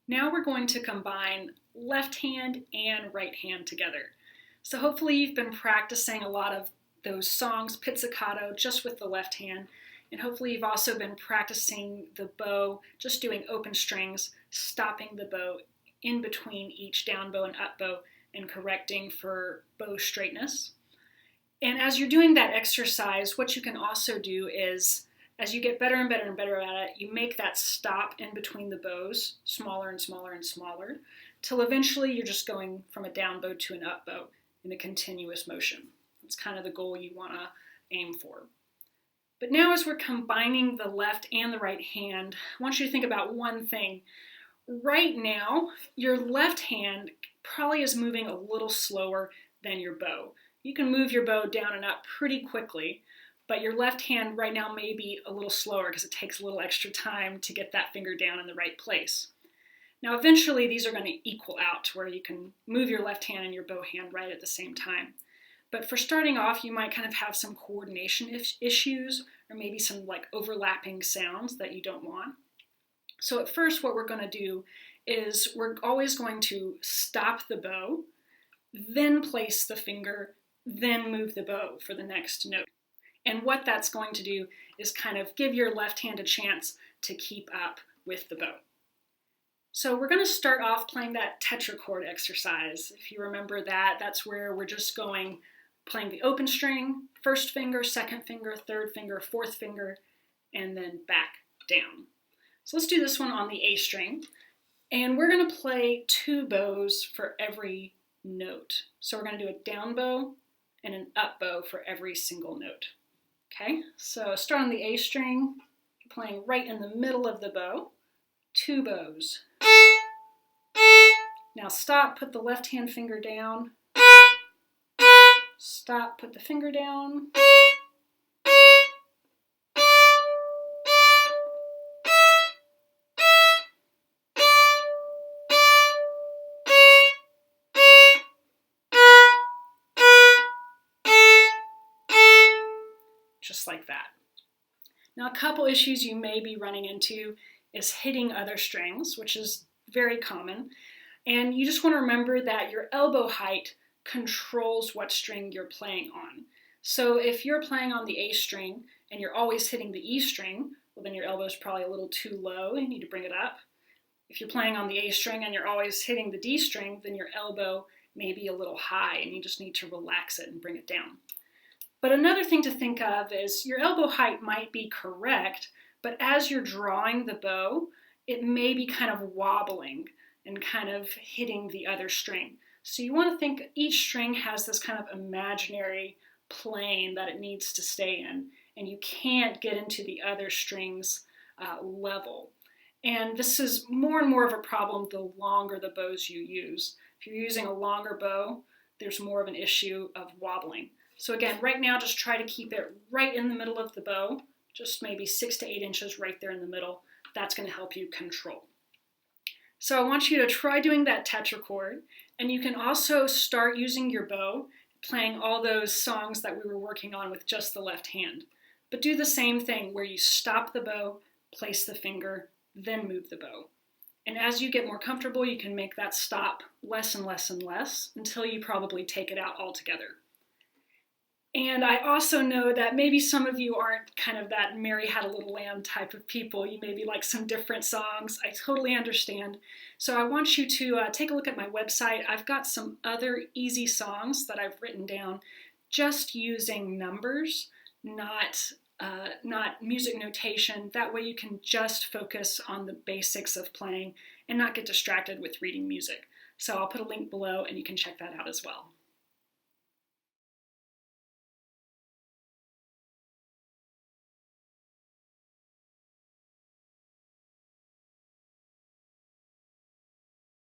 Now we're going to combine left hand and right hand together. So hopefully you've been practicing a lot of those songs, pizzicato, just with the left hand. And hopefully you've also been practicing the bow, just doing open strings, stopping the bow in between each down bow and up bow, and correcting for bow straightness. And as you're doing that exercise, what you can also do is, as you get better and better and better at it, you make that stop in between the bows smaller and smaller and smaller, till eventually you're just going from a down bow to an up bow in a continuous motion. That's kind of the goal you want to aim for. But now as we're combining the left and the right hand, I want you to think about one thing. Right now, your left hand probably is moving a little slower than your bow. You can move your bow down and up pretty quickly, but your left hand right now may be a little slower because it takes a little extra time to get that finger down in the right place. Now eventually these are going to equal out to where you can move your left hand and your bow hand right at the same time. But for starting off, you might kind of have some coordination issues or maybe some like overlapping sounds that you don't want. So at first what we're going to do is we're always going to stop the bow, then place the finger, then move the bow for the next note. And what that's going to do is kind of give your left hand a chance to keep up with the bow. So we're going to start off playing that tetrachord exercise. If you remember that, that's where we're just playing the open string, first finger, second finger, third finger, fourth finger, and then back down. So let's do this one on the A string. And we're going to play 2 bows for every note. So we're going to do a down bow and an up bow for every single note. Okay, so start on the A string, playing right in the middle of the bow, 2 bows. Now stop, put the left hand finger down. Stop, put the finger down. Just like that. Now a couple issues you may be running into is hitting other strings, which is very common. And you just want to remember that your elbow height controls what string you're playing on. So if you're playing on the A string and you're always hitting the E string, well then your elbow is probably a little too low, you need to bring it up. If you're playing on the A string and you're always hitting the D string, then your elbow may be a little high and you just need to relax it and bring it down. But another thing to think of is your elbow height might be correct, but as you're drawing the bow, it may be kind of wobbling and kind of hitting the other string. So you want to think each string has this kind of imaginary plane that it needs to stay in, and you can't get into the other string's level. And this is more and more of a problem the longer the bows you use. If you're using a longer bow, there's more of an issue of wobbling. So again, right now, just try to keep it right in the middle of the bow, just maybe 6 to 8 inches right there in the middle. That's going to help you control. So I want you to try doing that tetrachord, and you can also start using your bow, playing all those songs that we were working on with just the left hand. But do the same thing where you stop the bow, place the finger, then move the bow. And as you get more comfortable, you can make that stop less and less and less until you probably take it out altogether. And I also know that maybe some of you aren't kind of that Mary Had a Little Lamb type of people. You maybe like some different songs. I totally understand. So I want you to take a look at my website. I've got some other easy songs that I've written down just using numbers, not music notation. That way you can just focus on the basics of playing and not get distracted with reading music. So I'll put a link below and you can check that out as well.